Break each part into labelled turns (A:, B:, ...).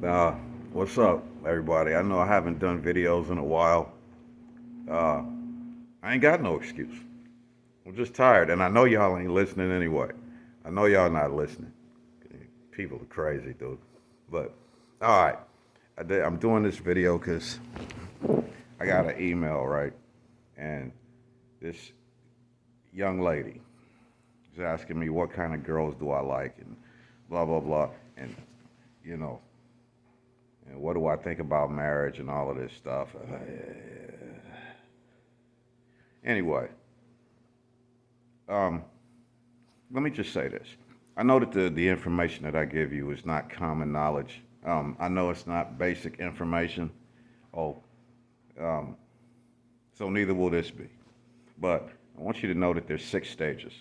A: Uh, what's up, everybody? I know I haven't done videos in a while. Uh, I ain't got no excuse. I'm just tired, and I know y'all ain't listening anyway. I know y'all not listening. People are crazy, dude. But all right, I'm doing this video because I got an email, right, and this young lady is asking me what kind of girls do I like, and blah blah blah, and you know, and what do I think about marriage and all of this stuff. Anyway, um, let me just say this. I know that the information that I give you is not common knowledge. I know it's not basic information. Oh, um, so neither will this be. But I want you to know that there's 6 stages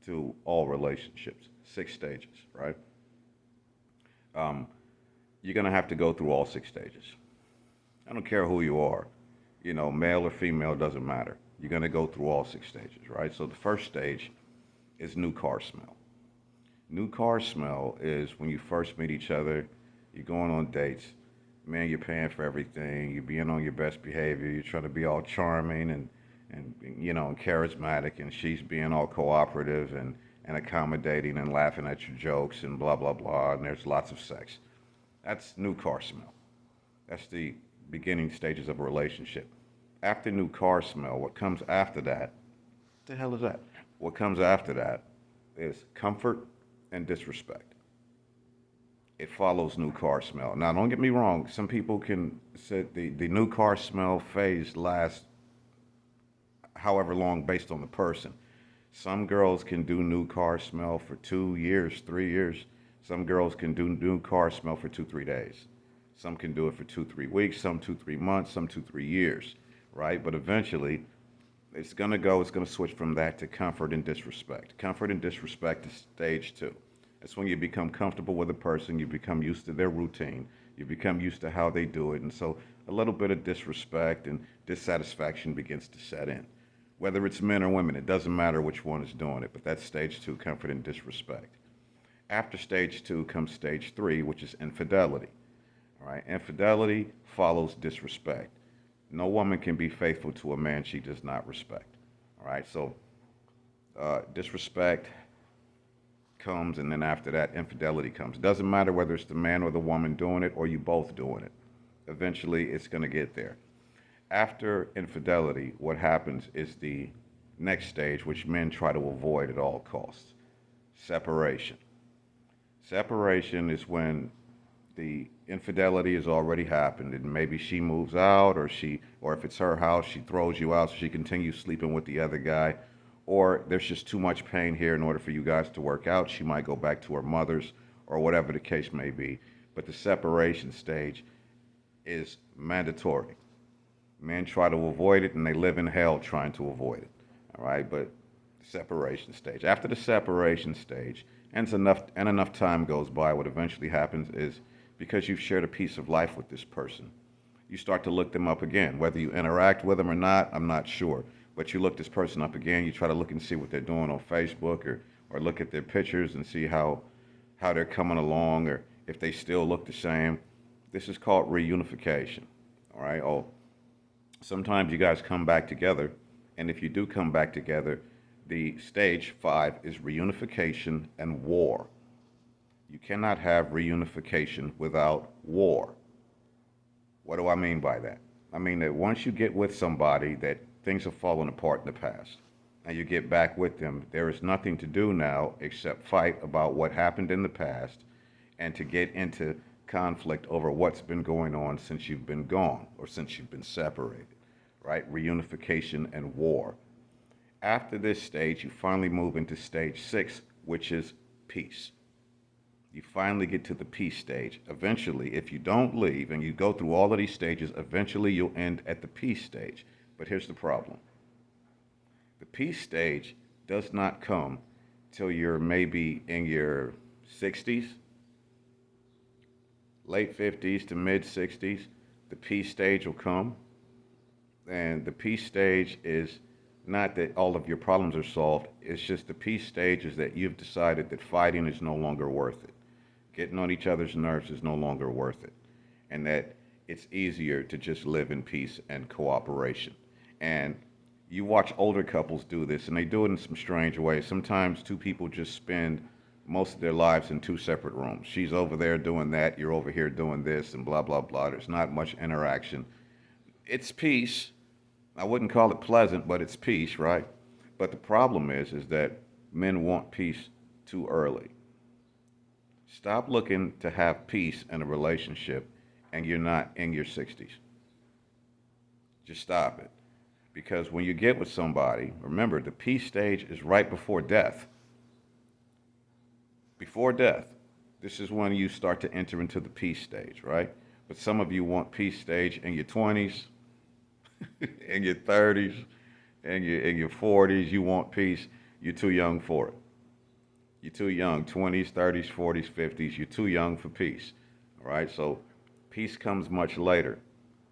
A: to all relationships. 6 stages, right? Um, you're gonna have to go through all 6 stages. I don't care who you are, male or female doesn't matter. You're gonna go through all 6 stages, right? So the first stage is new car smell. New car smell is when you first meet each other, you're going on dates, man, you're paying for everything, you're being on your best behavior, you're trying to be all charming and charismatic, and she's being all cooperative and accommodating and laughing at your jokes and blah blah blah, and there's lots of sex. That's new car smell. That's the beginning stages of a relationship. After new car smell, what comes after that? What the hell is that? What comes after that is comfort and disrespect. It follows new car smell. Now, don't get me wrong. Some people can say the new car smell phase lasts however long based on the person. Some girls can do new car smell for 2 years, 3 years. Some girls can do new car smell for 2, 3 days. Some can do it for 2, 3 weeks, some 2, 3 months, some 2, 3 years, right? But eventually, it's gonna switch from that to comfort and disrespect. Comfort and disrespect is stage two. That's when you become comfortable with a person, you become used to their routine, you become used to how they do it, and so a little bit of disrespect and dissatisfaction begins to set in. Whether it's men or women, it doesn't matter which one is doing it, but that's stage two, comfort and disrespect. After stage two comes stage three, which is infidelity. All right, infidelity follows disrespect. No woman can be faithful to a man she does not respect. All right, so disrespect comes, and then after that, infidelity comes. It doesn't matter whether it's the man or the woman doing it or you both doing it. Eventually, it's going to get there. After infidelity, what happens is the next stage, which men try to avoid at all costs: separation. Separation is when the infidelity has already happened, and maybe she moves out, or if it's her house, she throws you out so she continues sleeping with the other guy, or there's just too much pain here in order for you guys to work out. She might go back to her mother's, or whatever the case may be. But the separation stage is mandatory. Men try to avoid it, and they live in hell trying to avoid it. All right, but separation stage. After the separation stage, enough time goes by, what eventually happens is, because you've shared a piece of life with this person, you start to look them up again. Whether you interact with them or not, I'm not sure. But you look this person up again. You try to look and see what they're doing on Facebook, or look at their pictures and see how they're coming along, or if they still look the same. This is called reunification. All right. Oh, sometimes you guys come back together, and if you do come back together, the stage five is reunification and war. You cannot have reunification without war. What do I mean by that? I mean that once you get with somebody that things have fallen apart in the past, and you get back with them, there is nothing to do now except fight about what happened in the past and to get into conflict over what's been going on since you've been gone or since you've been separated, right? Reunification and war. After this stage, you finally move into stage six, which is peace. You finally get to the peace stage. Eventually, if you don't leave and you go through all of these stages, eventually you'll end at the peace stage. But here's the problem: the peace stage does not come till you're maybe in your 60s, late 50s to mid 60s. The peace stage will come. And the peace stage is not that all of your problems are solved, it's just the peace stage is that you've decided that fighting is no longer worth it. Getting on each other's nerves is no longer worth it. And that it's easier to just live in peace and cooperation. And you watch older couples do this, and they do it in some strange ways. Sometimes two people just spend most of their lives in two separate rooms. She's over there doing that, you're over here doing this, and blah, blah, blah. There's not much interaction. It's peace. I wouldn't call it pleasant, but it's peace, right? But the problem is that men want peace too early. Stop looking to have peace in a relationship and you're not in your 60s. Just stop it. Because when you get with somebody, remember the peace stage is right before death. Before death, this is when you start to enter into the peace stage, right? But some of you want peace stage in your 20s, in your 30s, in your 40s. You want peace. You're too young for it. You're too young. 20s, 30s, 40s, 50s. You're too young for peace. All right. So peace comes much later.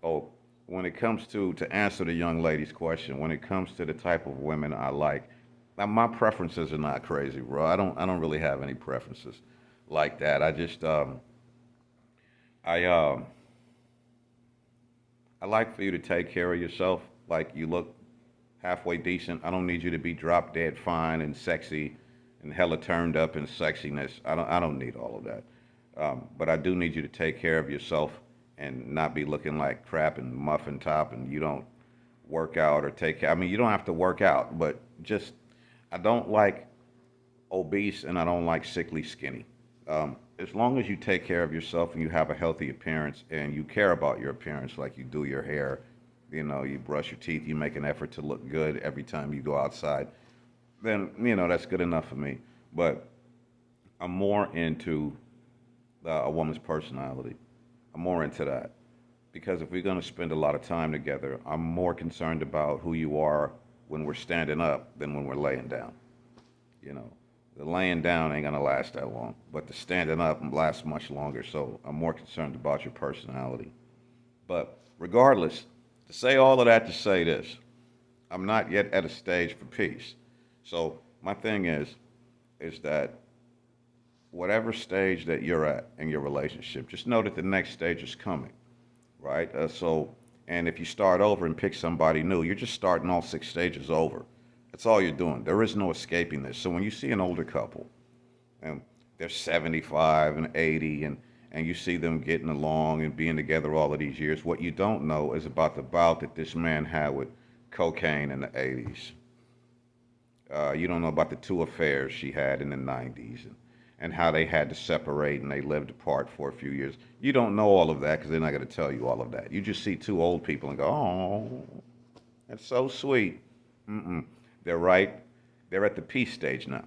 A: Oh, when it comes to answer the young lady's question, when it comes to the type of women I like, now my preferences are not crazy, bro. I don't really have any preferences like that. I I like for you to take care of yourself. Like you look halfway decent. I don't need you to be drop dead fine and sexy and hella turned up in sexiness. I don't need all of that. But I do need you to take care of yourself and not be looking like crap and muffin top and you don't work out or take care. I mean, you don't have to work out, but just I don't like obese and I don't like sickly skinny. As long as you take care of yourself and you have a healthy appearance and you care about your appearance, like you do your hair, you brush your teeth, you make an effort to look good every time you go outside, then that's good enough for me. But I'm more into a woman's personality. I'm more into that because if we're going to spend a lot of time together, I'm more concerned about who you are when we're standing up than when we're laying down. You know, the laying down ain't gonna last that long, but the standing up lasts much longer. So I'm more concerned about your personality. But regardless, to say all of that to say this, I'm not yet at a stage for peace. So my thing is that whatever stage that you're at in your relationship, just know that the next stage is coming, right? And if you start over and pick somebody new, you're just starting all six stages over. That's all you're doing. There is no escaping this. So when you see an older couple and they're 75 and 80 and you see them getting along and being together all of these years, what you don't know is about the bout that this man had with cocaine in the 80s. You don't know about the two affairs she had in the 90s and how they had to separate and they lived apart for a few years. You don't know all of that because they're not going to tell you all of that. You just see two old people and go, oh, that's so sweet. Mm-mm. They're right. They're at the peace stage now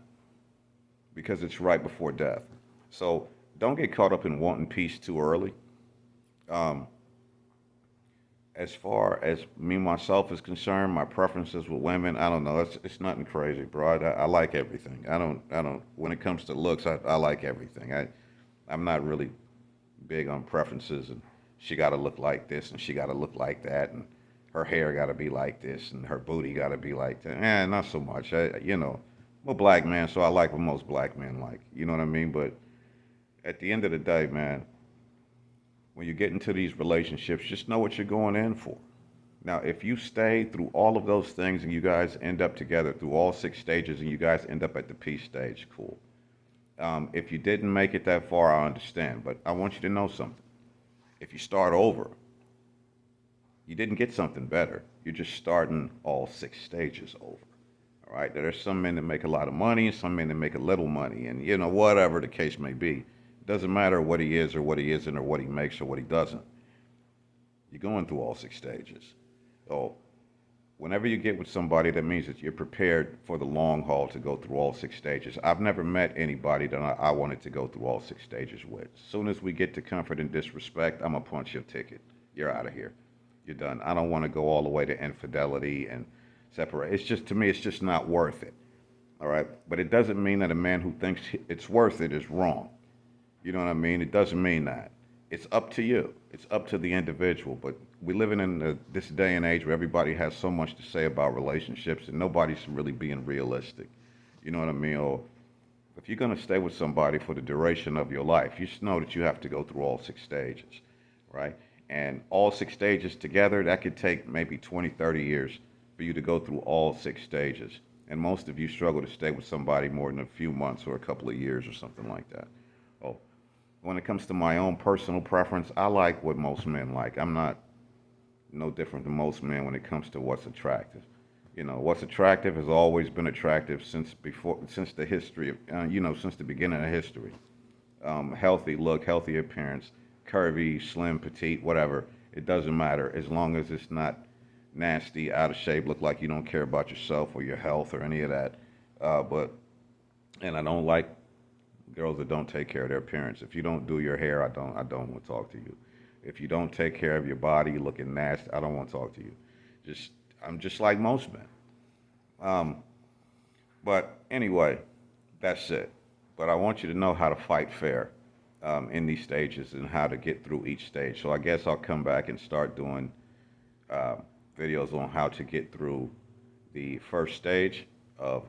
A: because it's right before death. So don't get caught up in wanting peace too early. Um, as far as me myself is concerned, my preferences with women, I don't know. It's nothing crazy, bro. I like everything. I don't. When it comes to looks, I like everything. I'm not really big on preferences and she got to look like this and she got to look like that and her hair got to be like this and her booty got to be like that. Not so much. I'm a black man, so I like what most black men like. You know what I mean? But at the end of the day, man, when you get into these relationships, just know what you're going in for. Now, if you stay through all of those things and you guys end up together through all six stages and you guys end up at the peace stage, cool. If you didn't make it that far, I understand. But I want you to know something. If you start over, you didn't get something better. You're just starting all six stages over. All right. There's some men that make a lot of money, some men that make a little money, and whatever the case may be. It doesn't matter what he is or what he isn't or what he makes or what he doesn't. You're going through all six stages. So whenever you get with somebody, that means that you're prepared for the long haul to go through all six stages. I've never met anybody that I wanted to go through all six stages with. As soon as we get to comfort and disrespect, I'm going to punch your ticket. You're out of here. You're done. I don't want to go all the way to infidelity and separate. It's just, to me, it's just not worth it. All right. But it doesn't mean that a man who thinks it's worth it is wrong. You know what I mean? It doesn't mean that. It's up to you. It's up to the individual. But we're living in this day and age where everybody has so much to say about relationships and nobody's really being realistic. You know what I mean? Or if you're going to stay with somebody for the duration of your life, you should know that you have to go through all 6 stages, right? And all 6 stages together, that could take maybe 20, 30 years for you to go through all 6 stages. And most of you struggle to stay with somebody more than a few months or a couple of years or something like that. Oh, when it comes to my own personal preference, I like what most men like. I'm not no different than most men when it comes to what's attractive. You know, what's attractive has always been attractive since the history of, since the beginning of history. Healthy look, healthy appearance, curvy, slim, petite, whatever. It doesn't matter as long as it's not nasty, out of shape, look like you don't care about yourself or your health or any of that. And I don't like girls that don't take care of their appearance. If you don't do your hair, I don't want to talk to you. If you don't take care of your body, looking nasty, I don't want to talk to you. Just I'm just like most men. Um, but anyway, that's it. But I want you to know how to fight fair in these stages and how to get through each stage. So I guess I'll come back and start doing uh, videos on how to get through the first stage of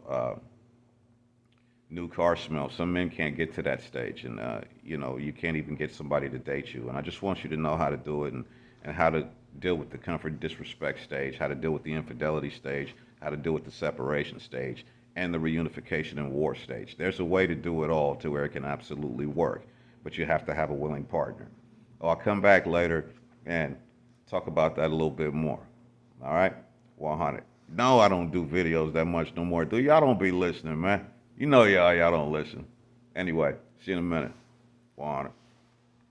A: new car smell. Some men can't get to that stage, and you can't even get somebody to date you. And I just want you to know how to do it and how to deal with the comfort and disrespect stage, how to deal with the infidelity stage, how to deal with the separation stage, and the reunification and war stage. There's a way to do it all to where it can absolutely work, but you have to have a willing partner. I'll come back later and talk about that a little bit more. All right? 100. No, I don't do videos that much no more. Do y'all don't be listening, man. You know y'all don't listen. Anyway, see you in a minute. 100.